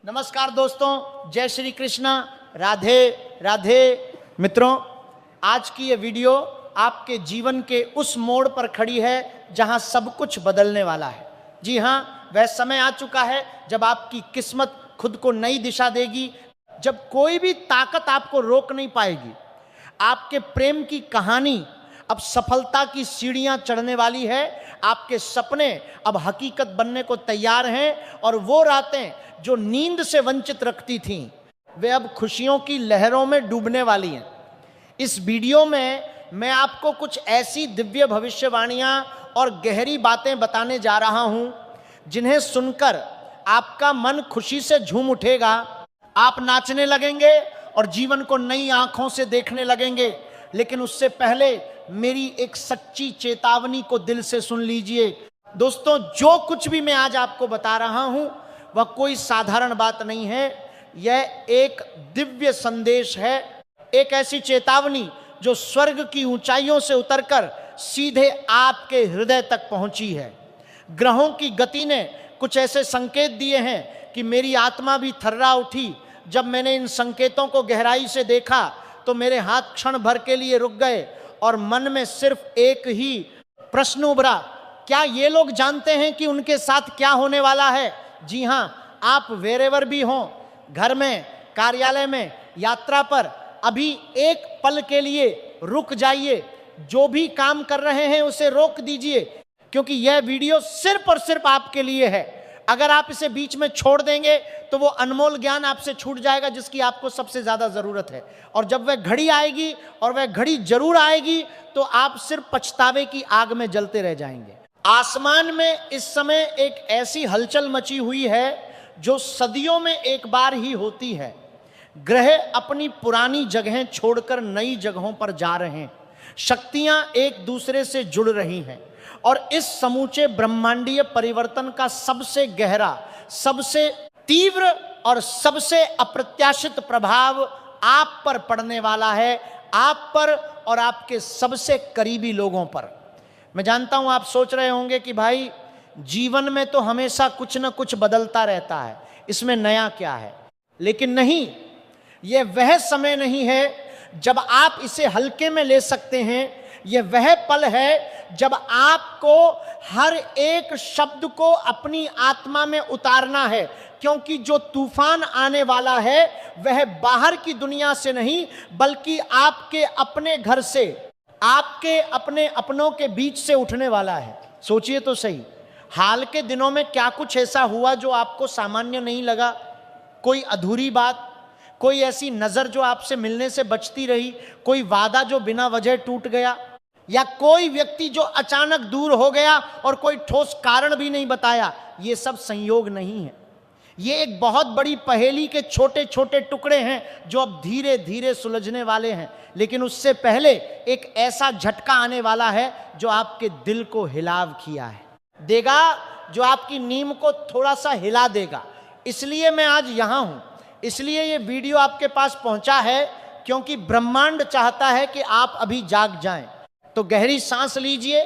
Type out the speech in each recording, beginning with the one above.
नमस्कार दोस्तों, जय श्री कृष्णा, राधे राधे। मित्रों, आज की ये वीडियो आपके जीवन के उस मोड़ पर खड़ी है जहां सब कुछ बदलने वाला है। जी हाँ, वह समय आ चुका है जब आपकी किस्मत खुद को नई दिशा देगी, जब कोई भी ताकत आपको रोक नहीं पाएगी। आपके प्रेम की कहानी अब सफलता की सीढ़ियां चढ़ने वाली है। आपके सपने अब हकीकत बनने को तैयार हैं और वो रातें जो नींद से वंचित रखती थीं, वे अब खुशियों की लहरों में डूबने वाली हैं। इस वीडियो में मैं आपको कुछ ऐसी दिव्य भविष्यवाणियां और गहरी बातें बताने जा रहा हूं जिन्हें सुनकर आपका मन खुशी से झूम उठेगा। आप नाचने लगेंगे और जीवन को नई आंखों से देखने लगेंगे। लेकिन उससे पहले मेरी एक सच्ची चेतावनी को दिल से सुन लीजिए। दोस्तों, जो कुछ भी मैं आज आपको बता रहा हूं वह कोई साधारण बात नहीं है। यह एक दिव्य संदेश है, एक ऐसी चेतावनी जो स्वर्ग की ऊंचाइयों से उतरकर सीधे आपके हृदय तक पहुंची है। ग्रहों की गति ने कुछ ऐसे संकेत दिए हैं कि मेरी आत्मा भी थर्रा उठी। जब मैंने इन संकेतों को गहराई से देखा तो मेरे हाथ क्षण भर के लिए रुक गए और मन में सिर्फ एक ही प्रश्न उभरा, क्या ये लोग जानते हैं कि उनके साथ क्या होने वाला है? जी हाँ, आप वेरेवर भी हों, घर में, कार्यालय में, यात्रा पर, अभी एक पल के लिए रुक जाइए। जो भी काम कर रहे हैं उसे रोक दीजिए, क्योंकि यह वीडियो सिर्फ और सिर्फ आपके लिए है। अगर आप इसे बीच में छोड़ देंगे तो वो अनमोल ज्ञान आपसे छूट जाएगा जिसकी आपको सबसे ज्यादा जरूरत है। और जब वह घड़ी आएगी, और वह घड़ी जरूर आएगी, तो आप सिर्फ पछतावे की आग में जलते रह जाएंगे। आसमान में इस समय एक ऐसी हलचल मची हुई है जो सदियों में एक बार ही होती है। ग्रह अपनी पुरानी जगहें छोड़कर नई जगहों पर जा रहे हैं। शक्तियां एक दूसरे से जुड़ रही हैं और इस समूचे ब्रह्मांडीय परिवर्तन का सबसे गहरा, सबसे तीव्र और सबसे अप्रत्याशित प्रभाव आप पर पड़ने वाला है, आप पर और आपके सबसे करीबी लोगों पर। मैं जानता हूं आप सोच रहे होंगे कि भाई, जीवन में तो हमेशा कुछ ना कुछ बदलता रहता है, इसमें नया क्या है? लेकिन नहीं, यह वह समय नहीं है जब आप इसे हल्के में ले सकते हैं। यह वह पल है जब आपको हर एक शब्द को अपनी आत्मा में उतारना है, क्योंकि जो तूफान आने वाला है वह बाहर की दुनिया से नहीं, बल्कि आपके अपने घर से, आपके अपने अपनों के बीच से उठने वाला है। सोचिए तो सही, हाल के दिनों में क्या कुछ ऐसा हुआ जो आपको सामान्य नहीं लगा? कोई अधूरी बात, कोई ऐसी नजर जो आपसे मिलने से बचती रही, कोई वादा जो बिना वजह टूट गया, या कोई व्यक्ति जो अचानक दूर हो गया और कोई ठोस कारण भी नहीं बताया। ये सब संयोग नहीं है, ये एक बहुत बड़ी पहेली के छोटे छोटे टुकड़े हैं जो अब धीरे धीरे सुलझने वाले हैं। लेकिन उससे पहले एक ऐसा झटका आने वाला है जो आपके दिल को हिलाव किया है, देगा, जो आपकी नींव को थोड़ा सा हिला देगा। इसलिए मैं आज यहां हूं, इसलिए ये वीडियो आपके पास पहुंचा है, क्योंकि ब्रह्मांड चाहता है कि आप अभी जाग जाएं। तो गहरी सांस लीजिए,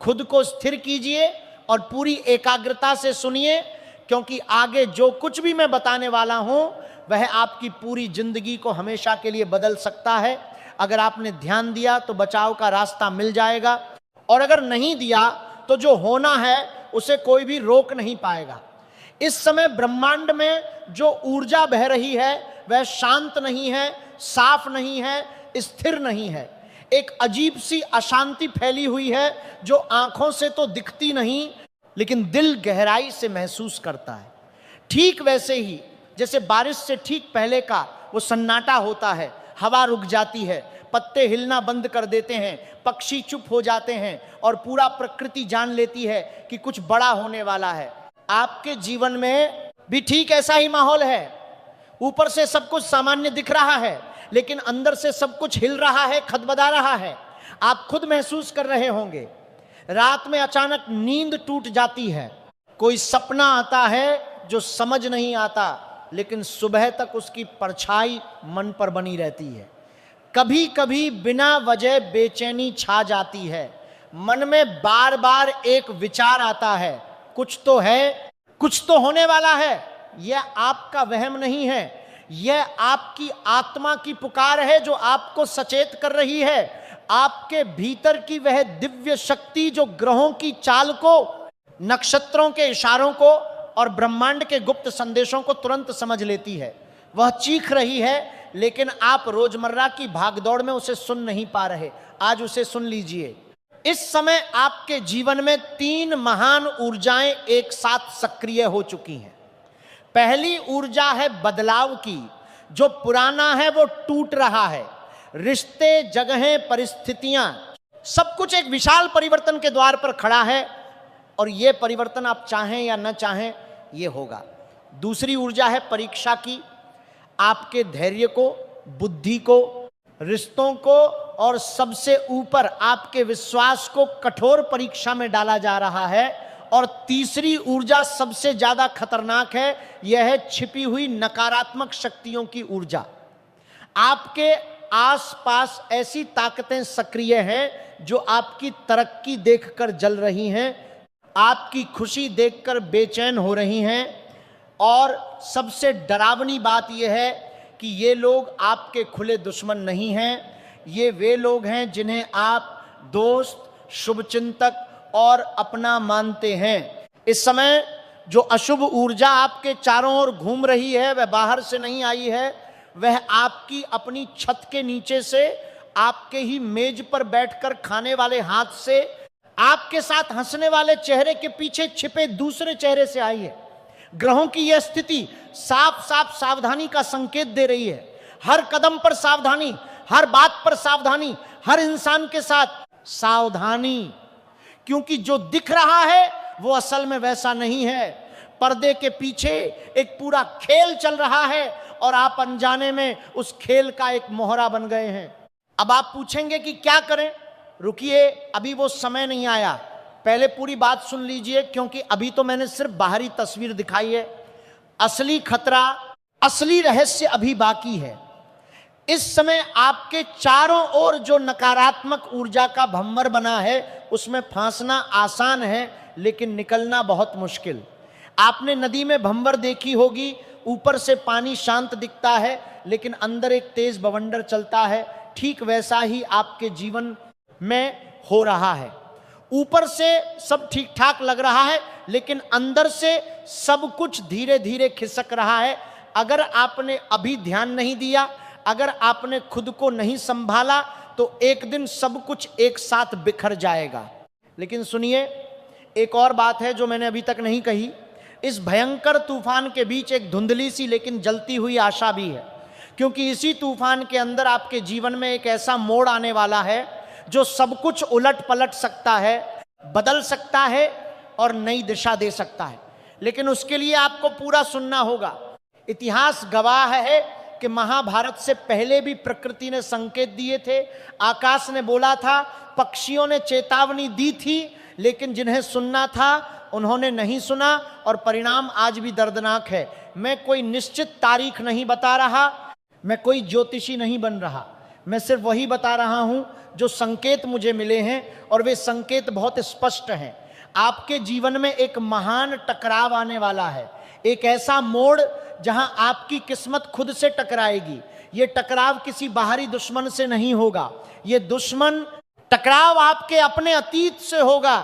खुद को स्थिर कीजिए और पूरी एकाग्रता से सुनिए, क्योंकि आगे जो कुछ भी मैं बताने वाला हूं वह आपकी पूरी जिंदगी को हमेशा के लिए बदल सकता है। अगर आपने ध्यान दिया तो बचाव का रास्ता मिल जाएगा, और अगर नहीं दिया तो जो होना है उसे कोई भी रोक नहीं पाएगा। इस समय ब्रह्मांड में जो ऊर्जा बह रही है वह शांत नहीं है, साफ नहीं है, स्थिर नहीं है। एक अजीब सी अशांति फैली हुई है जो आंखों से तो दिखती नहीं, लेकिन दिल गहराई से महसूस करता है। ठीक वैसे ही जैसे बारिश से ठीक पहले का वो सन्नाटा होता है, हवा रुक जाती है, पत्ते हिलना बंद कर देते हैं, पक्षी चुप हो जाते हैं और पूरा प्रकृति जान लेती है कि कुछ बड़ा होने वाला है। आपके जीवन में भी ठीक ऐसा ही माहौल है। ऊपर से सब कुछ सामान्य दिख रहा है, लेकिन अंदर से सब कुछ हिल रहा है, खदबदा रहा है। आप खुद महसूस कर रहे होंगे। रात में अचानक नींद टूट जाती है, कोई सपना आता है जो समझ नहीं आता, लेकिन सुबह तक उसकी परछाई मन पर बनी रहती है। कभी कभी बिना वजह बेचैनी छा जाती है, मन में बार बार एक विचार आता है, कुछ तो है, कुछ तो होने वाला है, यह आपका वहम नहीं है, यह आपकी आत्मा की पुकार है जो आपको सचेत कर रही है। आपके भीतर की वह दिव्य शक्ति जो ग्रहों की चाल को, नक्षत्रों के इशारों को और ब्रह्मांड के गुप्त संदेशों को तुरंत समझ लेती है, वह चीख रही है, लेकिन आप रोजमर्रा की भागदौड़ में उसे सुन नहीं पा रहे। आज उसे सुन लीजिए। इस समय आपके जीवन में 3 महान ऊर्जाएं एक साथ सक्रिय हो चुकी हैं। पहली ऊर्जा है बदलाव की, जो पुराना है वो टूट रहा है। रिश्ते, जगहें, परिस्थितियां, सब कुछ एक विशाल परिवर्तन के द्वार पर खड़ा है और यह परिवर्तन आप चाहें या न चाहें ये होगा। दूसरी ऊर्जा है परीक्षा की, आपके धैर्य को, बुद्धि को, रिश्तों को और सबसे ऊपर आपके विश्वास को कठोर परीक्षा में डाला जा रहा है। और तीसरी ऊर्जा सबसे ज्यादा खतरनाक है, यह है छिपी हुई नकारात्मक शक्तियों की ऊर्जा। आपके आसपास ऐसी ताकतें सक्रिय हैं जो आपकी तरक्की देखकर जल रही हैं, आपकी खुशी देखकर बेचैन हो रही हैं। और सबसे डरावनी बात यह है कि ये लोग आपके खुले दुश्मन नहीं हैं, ये वे लोग हैं जिन्हें आप दोस्त, शुभचिंतक और अपना मानते हैं। इस समय जो अशुभ ऊर्जा आपके चारों ओर घूम रही है वह बाहर से नहीं आई है, वह आपकी अपनी छत के नीचे से, आपके ही मेज पर बैठकर खाने वाले हाथ से, आपके साथ हंसने वाले चेहरे के पीछे छिपे दूसरे चेहरे से आई है। ग्रहों की यह स्थिति साफ साफ सावधानी का संकेत दे रही है। हर कदम पर सावधानी, हर बात पर सावधानी, हर इंसान के साथ सावधानी, क्योंकि जो दिख रहा है वो असल में वैसा नहीं है। पर्दे के पीछे एक पूरा खेल चल रहा है और आप अनजाने में उस खेल का एक मोहरा बन गए हैं। अब आप पूछेंगे कि क्या करें? रुकिए, अभी वो समय नहीं आया, पहले पूरी बात सुन लीजिए, क्योंकि अभी तो मैंने सिर्फ बाहरी तस्वीर दिखाई है। असली खतरा, असली रहस्य अभी बाकी है। इस समय आपके चारों ओर जो नकारात्मक ऊर्जा का भंवर बना है उसमें फांसना आसान है, लेकिन निकलना बहुत मुश्किल। आपने नदी में भंवर देखी होगी, ऊपर से पानी शांत दिखता है लेकिन अंदर एक तेज बवंडर चलता है। ठीक वैसा ही आपके जीवन में हो रहा है। ऊपर से सब ठीक ठाक लग रहा है लेकिन अंदर से सब कुछ धीरे धीरे खिसक रहा है। अगर आपने अभी ध्यान नहीं दिया, अगर आपने खुद को नहीं संभाला तो एक दिन सब कुछ एक साथ बिखर जाएगा। लेकिन सुनिए, एक और बात है जो मैंने अभी तक नहीं कही। इस भयंकर तूफान के बीच एक धुंधली सी लेकिन जलती हुई आशा भी है, क्योंकि इसी तूफान के अंदर आपके जीवन में एक ऐसा मोड़ आने वाला है जो सब कुछ उलट पलट सकता है, बदल सकता है और नई दिशा दे सकता है। लेकिन उसके लिए आपको पूरा सुनना होगा। इतिहास गवाह है कि महाभारत से पहले भी प्रकृति ने संकेत दिए थे, आकाश ने बोला था, पक्षियों ने चेतावनी दी थी, लेकिन जिन्हें सुनना था उन्होंने नहीं सुना और परिणाम आज भी दर्दनाक है। मैं कोई निश्चित तारीख नहीं बता रहा, मैं कोई ज्योतिषी नहीं बन रहा, मैं सिर्फ वही बता रहा हूं जो संकेत मुझे मिले हैं और वे संकेत बहुत स्पष्ट हैं। आपके जीवन में एक महान टकराव आने वाला है, एक ऐसा मोड़ जहां आपकी किस्मत खुद से टकराएगी। ये टकराव किसी बाहरी दुश्मन से नहीं होगा, ये टकराव आपके अपने अतीत से होगा।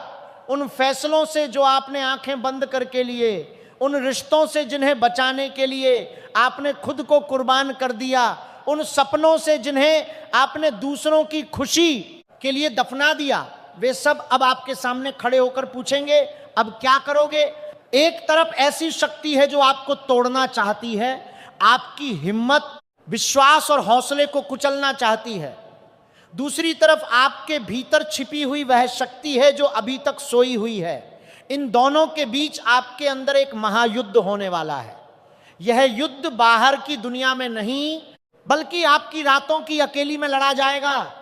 उन फैसलों से जो आपने आंखें बंद करके लिए, उन रिश्तों से जिन्हें बचाने के लिए आपने खुद को कुर्बान कर दिया, उन सपनों से जिन्हें आपने दूसरों की खुशी के लिए दफना दिया, वे सब अब आपके सामने खड़े होकर पूछेंगे अब क्या करोगे। एक तरफ ऐसी शक्ति है जो आपको तोड़ना चाहती है, आपकी हिम्मत, विश्वास और हौसले को कुचलना चाहती है। दूसरी तरफ आपके भीतर छिपी हुई वह शक्ति है जो अभी तक सोई हुई है। इन दोनों के बीच आपके अंदर एक महायुद्ध होने वाला है। यह युद्ध बाहर की दुनिया में नहीं बल्कि आपकी रातों की अकेली में लड़ा जाएगा।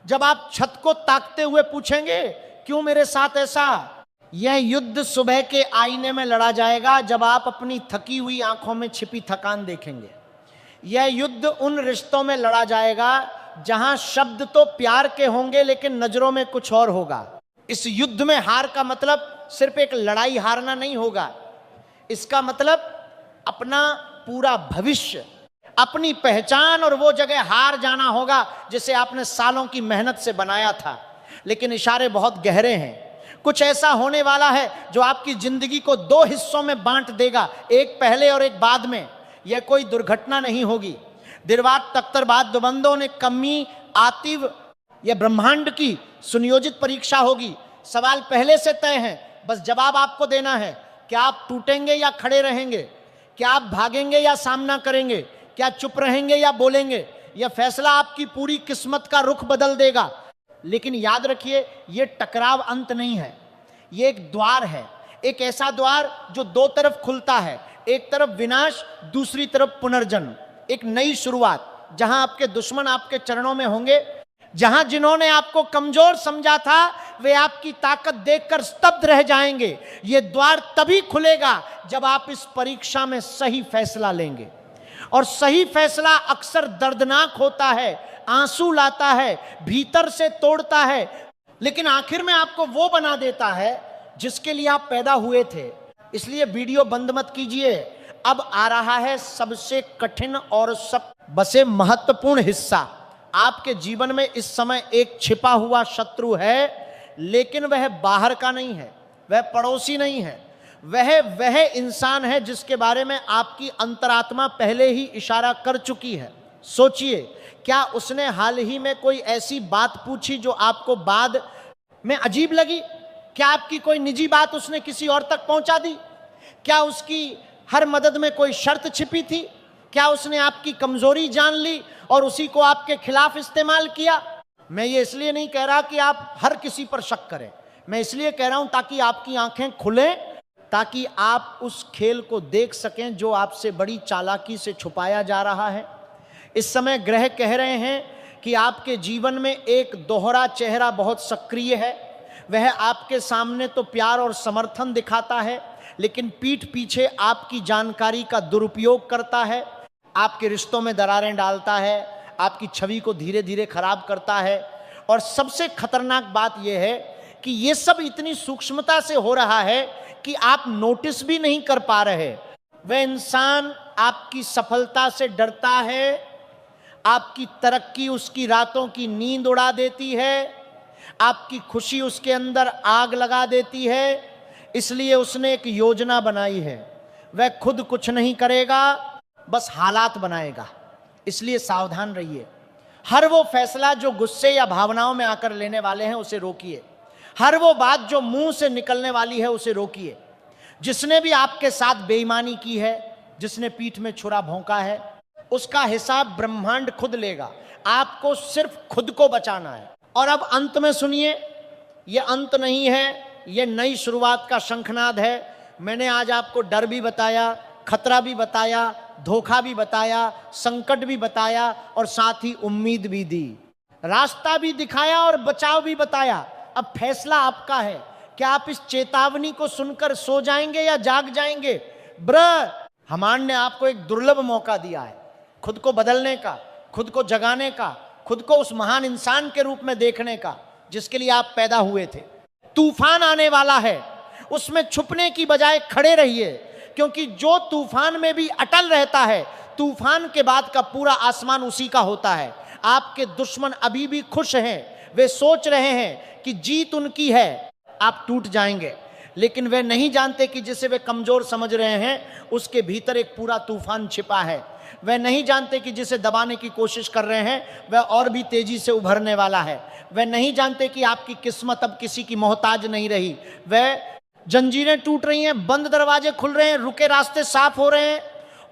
जब आप छत को ताकते हुए पूछेंगे क्यों मेरे साथ ऐसा, यह युद्ध सुबह के आईने में लड़ा जाएगा जब आप अपनी थकी हुई आंखों में छिपी थकान देखेंगे। यह युद्ध उन रिश्तों में लड़ा जाएगा जहां शब्द तो प्यार के होंगे लेकिन नजरों में कुछ और होगा। इस युद्ध में हार का मतलब सिर्फ एक लड़ाई हारना नहीं होगा, इसका मतलब अपना पूरा भविष्य, अपनी पहचान और वो जगह हार जाना होगा जिसे आपने सालों की मेहनत से बनाया था। लेकिन इशारे बहुत गहरे हैं। कुछ ऐसा होने वाला है जो आपकी जिंदगी को दो हिस्सों में बांट देगा, एक पहले और एक बाद में। यह कोई दुर्घटना नहीं होगी। दिरवात तख्तरबाद दुबंदों ने कमी आतिव, यह ब्रह्मांड की सुनियोजित परीक्षा होगी। सवाल पहले से तय है, बस जवाब आपको देना है। क्या आप टूटेंगे या खड़े रहेंगे? क्या आप भागेंगे या सामना करेंगे? क्या चुप रहेंगे या बोलेंगे? यह फैसला आपकी पूरी किस्मत का रुख बदल देगा। लेकिन याद रखिए, यह टकराव अंत नहीं है, यह एक द्वार है। एक ऐसा द्वार जो दो तरफ खुलता है, एक तरफ विनाश, दूसरी तरफ पुनर्जन्म। एक नई शुरुआत, जहां आपके दुश्मन आपके चरणों में होंगे, जहां जिन्होंने आपको कमजोर समझा था वे आपकी ताकत देखकर स्तब्ध रह जाएंगे। यह द्वार तभी खुलेगा जब आप इस परीक्षा में सही फैसला लेंगे। और सही फैसला अक्सर दर्दनाक होता है, आंसू लाता है, भीतर से तोड़ता है, लेकिन आखिर में आपको वो बना देता है जिसके लिए आप पैदा हुए थे। इसलिए वीडियो बंद मत कीजिए। अब आ रहा है सबसे कठिन और सबसे महत्वपूर्ण हिस्सा। आपके जीवन में इस समय एक छिपा हुआ शत्रु है, लेकिन वह बाहर का नहीं है, वह पड़ोसी नहीं है, वह इंसान है जिसके बारे में आपकी अंतरात्मा पहले ही इशारा कर चुकी है। सोचिए, क्या उसने हाल ही में कोई ऐसी बात पूछी जो आपको बाद में अजीब लगी? क्या आपकी कोई निजी बात उसने किसी और तक पहुंचा दी? क्या उसकी हर मदद में कोई शर्त छिपी थी? क्या उसने आपकी कमजोरी जान ली और उसी को आपके खिलाफ इस्तेमाल किया? मैं ये इसलिए नहीं कह रहा कि आप हर किसी पर शक करें, मैं इसलिए कह रहा हूं ताकि आपकी आंखें खुलें, ताकि आप उस खेल को देख सकें जो आपसे बड़ी चालाकी से छुपाया जा रहा है। इस समय ग्रह कह रहे हैं कि आपके जीवन में एक दोहरा चेहरा बहुत सक्रिय है। वह आपके सामने तो प्यार और समर्थन दिखाता है, लेकिन पीठ पीछे आपकी जानकारी का दुरुपयोग करता है, आपके रिश्तों में दरारें डालता है, आपकी छवि को धीरे धीरे खराब करता है। और सबसे खतरनाक बात यह है कि यह सब इतनी सूक्ष्मता से हो रहा है कि आप नोटिस भी नहीं कर पा रहे। वह इंसान आपकी सफलता से डरता है, आपकी तरक्की उसकी रातों की नींद उड़ा देती है, आपकी खुशी उसके अंदर आग लगा देती है। इसलिए उसने एक योजना बनाई है। वह खुद कुछ नहीं करेगा, बस हालात बनाएगा। इसलिए सावधान रहिए। हर वो फैसला जो गुस्से या भावनाओं में आकर लेने वाले हैं उसे रोकिए। हर वो बात जो मुंह से निकलने वाली है उसे रोकिए। जिसने भी आपके साथ बेईमानी की है, जिसने पीठ में छुरा भोंका है, उसका हिसाब ब्रह्मांड खुद लेगा। आपको सिर्फ खुद को बचाना है। और अब अंत में सुनिए, यह अंत नहीं है, यह नई शुरुआत का शंखनाद है। मैंने आज आपको डर भी बताया, खतरा भी बताया, धोखा भी बताया, संकट भी बताया और साथ ही उम्मीद भी दी, रास्ता भी दिखाया और बचाव भी बताया। अब फैसला आपका है। क्या आप इस चेतावनी को सुनकर सो जाएंगे या जाग जाएंगे? हमान ने आपको एक दुर्लभ मौका दिया है खुद को बदलने का, खुद को जगाने का, खुद को उस महान इंसान के रूप में देखने का जिसके लिए आप पैदा हुए थे। तूफान आने वाला है, उसमें छुपने की बजाय खड़े रहिए, क्योंकि जो तूफान में भी अटल रहता है, तूफान के बाद का पूरा आसमान उसी का होता है। आपके दुश्मन अभी भी खुश हैं, वे सोच रहे हैं कि जीत उनकी है, आप टूट जाएंगे, लेकिन वे नहीं जानते कि जिसे वे कमजोर समझ रहे हैं उसके भीतर एक पूरा तूफान छिपा है। वे नहीं जानते कि जिसे दबाने की कोशिश कर रहे हैं वह और भी तेजी से उभरने वाला है। वे नहीं जानते कि आपकी किस्मत अब किसी की मोहताज नहीं रही। वह जंजीरें टूट रही हैं, बंद दरवाजे खुल रहे हैं, रुके रास्ते साफ हो रहे हैं,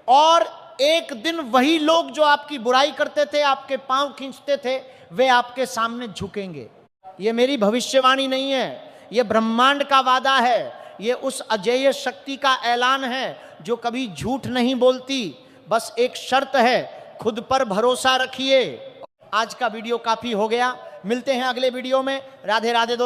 और एक दिन वही लोग जो आपकी बुराई करते थे, आपके पांव खींचते थे, वे आपके सामने झुकेंगे। ये मेरी भविष्यवाणी नहीं है, ये ब्रह्मांड का वादा है, ये उस अजेय शक्ति का ऐलान है जो कभी झूठ नहीं बोलती। बस एक शर्त है, खुद पर भरोसा रखिए। आज का वीडियो काफी हो गया, मिलते हैं अगले वीडियो में। राधे राधे दोस्तों।